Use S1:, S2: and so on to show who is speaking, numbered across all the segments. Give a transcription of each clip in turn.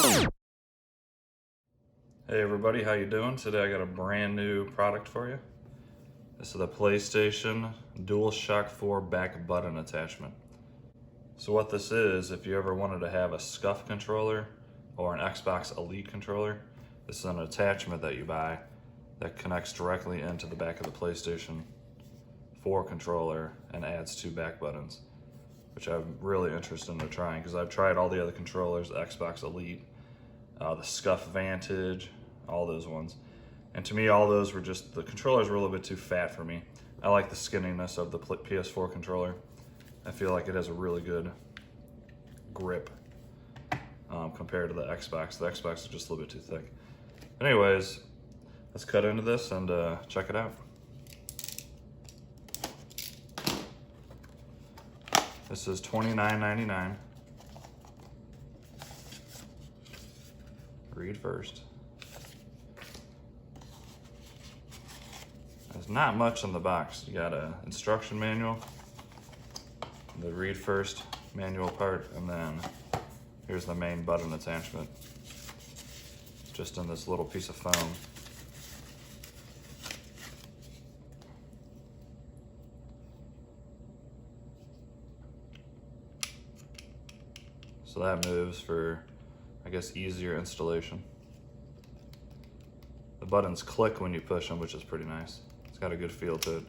S1: Hey everybody, how you doing? Today I got a brand new product for you. This is the PlayStation Dualshock 4 back button attachment. So what this is, if you ever wanted to have a SCUF controller or an Xbox Elite controller, this is an attachment that you buy that connects directly into the back of the PlayStation 4 controller and adds 2 back buttons, which I'm really interested in trying because I've tried all the other controllers, the Xbox Elite, the SCUF Vantage, all those ones. And to me, all those were just, the controllers were a little bit too fat for me. I like the skinniness of the PS4 controller. I feel like it has a really good grip compared to the Xbox. The Xbox is just a little bit too thick. Anyways, let's cut into this and check it out. This is $29.99. Read first. There's not much in the box. You got an instruction manual, the read first manual part, and then here's the main button attachment. It's just in this little piece of foam. So that moves for, I guess, easier installation. The buttons click when you push them, which is pretty nice. It's got a good feel to it.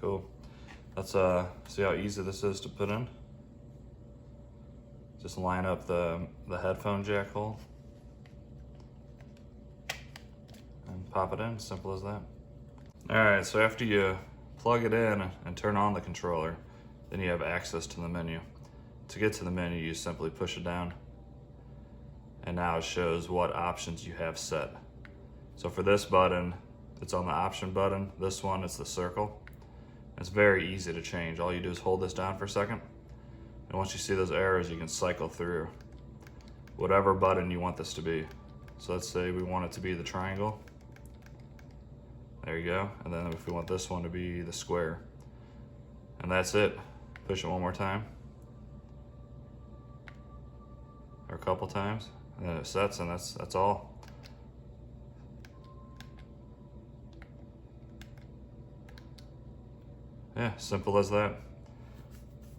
S1: Cool. Let's see how easy this is to put in. Just line up the headphone jack hole and pop it in, simple as that. All right, so after you plug it in and turn on the controller, then you have access to the menu. To get to the menu, you simply push it down, and now it shows what options you have set. So for this button, it's on the option button. This one, it's the circle. It's very easy to change. All you do is hold this down for a second, and once you see those arrows, you can cycle through whatever button you want this to be. So let's say we want it to be the triangle. There you go. And then if we want this one to be the square. And that's it. Push it one more time. Or a couple times, and then it sets, and that's all. Yeah, simple as that.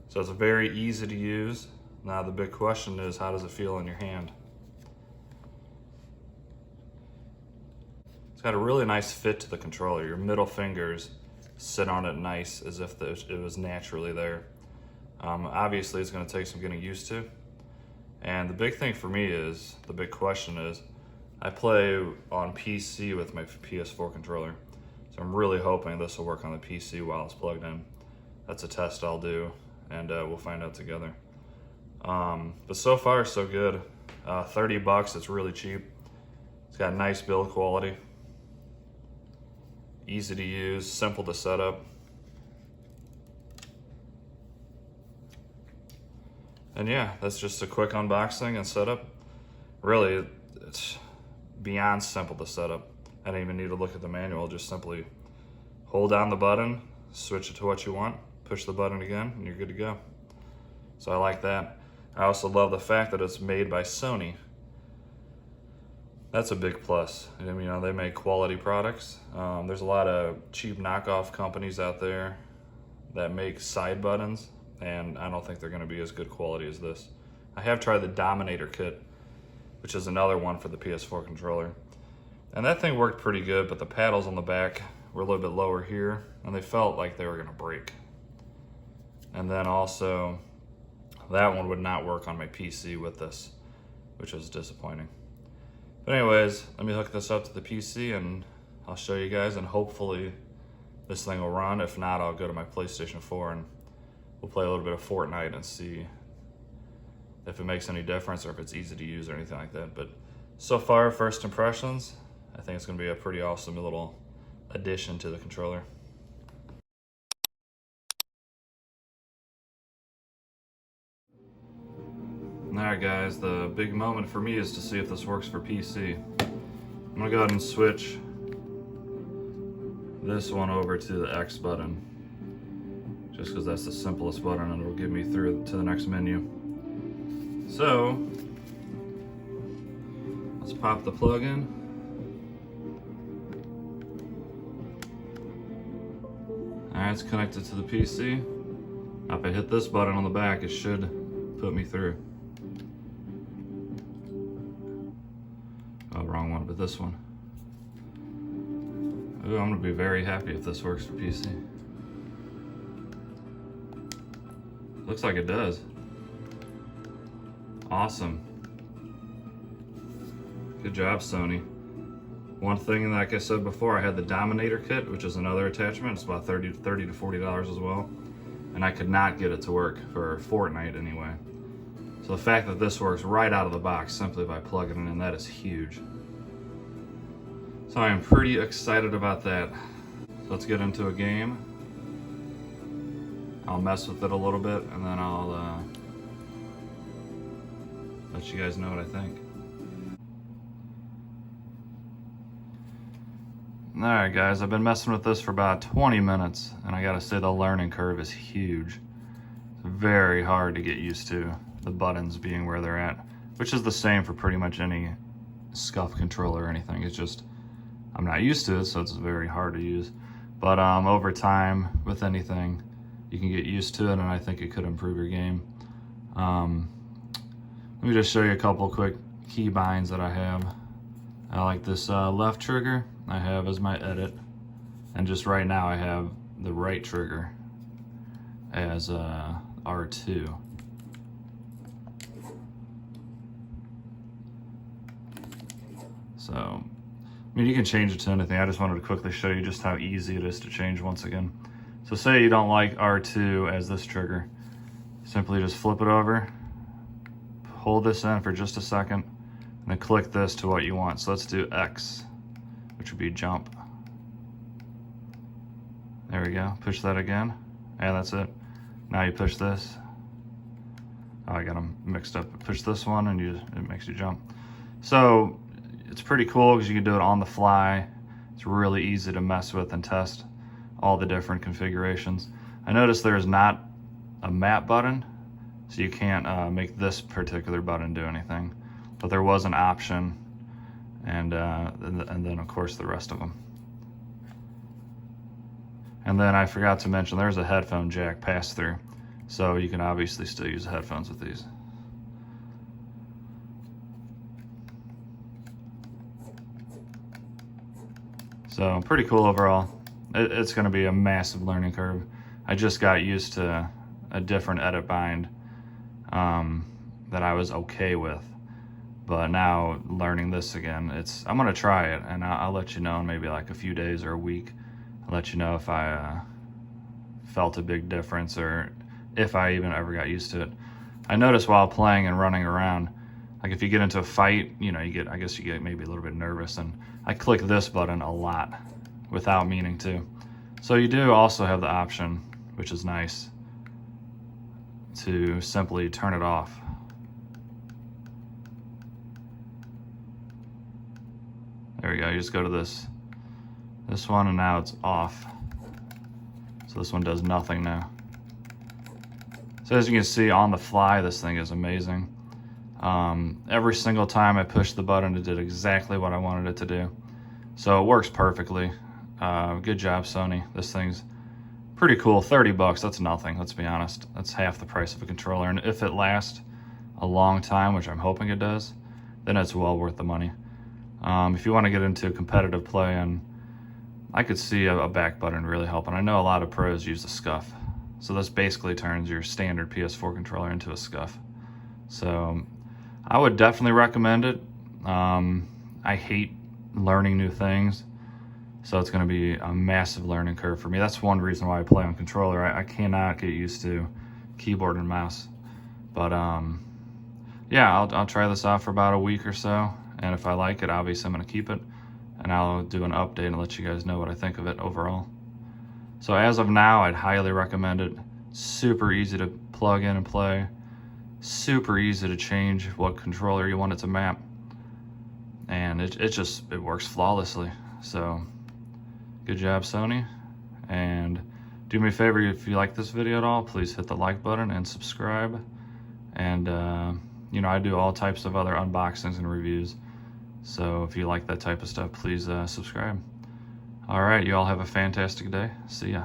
S1: So it's very easy to use. Now the big question is, how does it feel in your hand? It's got a really nice fit to the controller. Your middle fingers sit on it nice, as if it was naturally there. Obviously it's going to take some getting used to. And the big thing for me is, the big question is, I play on PC with my PS4 controller. So I'm really hoping this will work on the PC while it's plugged in. That's a test I'll do, and we'll find out together. But so far, so good. 30 bucks, it's really cheap. It's got nice build quality. Easy to use, simple to set up. And yeah, that's just a quick unboxing and setup. Really, it's beyond simple to set up. I didn't even need to look at the manual, just simply hold down the button, switch it to what you want, push the button again, and you're good to go. So I like that. I also love the fact that it's made by Sony. That's a big plus. I mean, you know, they make quality products. There's a lot of cheap knockoff companies out there that make side buttons, and I don't think they're gonna be as good quality as this. I have tried the Dominator kit, which is another one for the PS4 controller. And that thing worked pretty good, but the paddles on the back were a little bit lower here, and they felt like they were gonna break. And then also, that one would not work on my PC with this, which was disappointing. But anyways, let me hook this up to the PC and I'll show you guys, and hopefully this thing will run. If not, I'll go to my PlayStation 4 and we'll play a little bit of Fortnite and see if it makes any difference or if it's easy to use or anything like that. But so far, first impressions, I think it's gonna be a pretty awesome little addition to the controller. Alright guys, the big moment for me is to see if this works for PC. I'm gonna go ahead and switch this one over to the X button. just because that's the simplest button and it'll get me through to the next menu. So let's pop the plug in. Alright, it's connected to the PC. Now if I hit this button on the back, it should put me through. Oh, wrong one, but this one. Ooh, I'm gonna be very happy if this works for PC. Looks like it does. Awesome. Good job, Sony. One thing, like I said before, I had the Dominator kit, which is another attachment. It's about $30 to $40 as well. And I could not get it to work for Fortnite anyway. So the fact that this works right out of the box simply by plugging it in, that is huge. So I am pretty excited about that. So let's get into a game. I'll mess with it a little bit and then I'll let you guys know what I think. Alright guys, I've been messing with this for about 20 minutes and I gotta say the learning curve is huge. It's very hard to get used to, the buttons being where they're at, which is the same for pretty much any SCUF controller or anything. It's just, I'm not used to it, so it's very hard to use. But over time, with anything, you can get used to it and I think it could improve your game. Let me just show you a couple quick key binds that I have. I like this left trigger I have as my edit, and just right now I have the right trigger as R2. So, I mean, you can change it to anything. I just wanted to quickly show you just how easy it is to change once again. So say you don't like R2 as this trigger, simply just flip it over, hold this in for just a second, and then click this to what you want. So let's do X, which would be jump. There we go, push that again, and that's it. Now you push this. Oh, I got them mixed up. Push this one and it makes you jump. So it's pretty cool because you can do it on the fly. It's really easy to mess with and test all the different configurations. I noticed there's not a map button, so you can't make this particular button do anything. But there was an option, and then of course the rest of them. And then I forgot to mention there's a headphone jack pass through, so you can obviously still use headphones with these. So pretty cool overall. It's going to be a massive learning curve. I just got used to a different edit bind that I was okay with. But now learning this again, I'm gonna try it and I'll let you know in maybe like a few days or a week. I'll let you know if I felt a big difference or if I even ever got used to it. I noticed while playing and running around, like if you get into a fight, you know, I guess you get maybe a little bit nervous, and I click this button a lot without meaning to. So you do also have the option, which is nice, to simply turn it off. There we go, you just go to this one and now it's off. So this one does nothing now. So as you can see on the fly, this thing is amazing. Every single time I pushed the button, it did exactly what I wanted it to do. So it works perfectly. Good job, Sony. This thing's pretty cool. 30 bucks, that's nothing, let's be honest. That's half the price of a controller. And if it lasts a long time, which I'm hoping it does, then it's well worth the money. If you want to get into competitive play, and I could see a back button really helping. I know a lot of pros use a SCUF. So this basically turns your standard PS4 controller into a SCUF. So I would definitely recommend it. I hate learning new things, so it's going to be a massive learning curve for me. That's one reason why I play on controller. I cannot get used to keyboard and mouse. But yeah, I'll try this out for about a week or so, and if I like it, obviously I'm going to keep it, and I'll do an update and let you guys know what I think of it overall. So as of now, I'd highly recommend it. Super easy to plug in and play. Super easy to change what controller you want it to map. And it works flawlessly. So good job, Sony. And Do me a favor, if you like this video at all, please hit the like button and subscribe. And, you know, I do all types of other unboxings and reviews. So if you like that type of stuff, please subscribe. All right, you all have a fantastic day. See ya.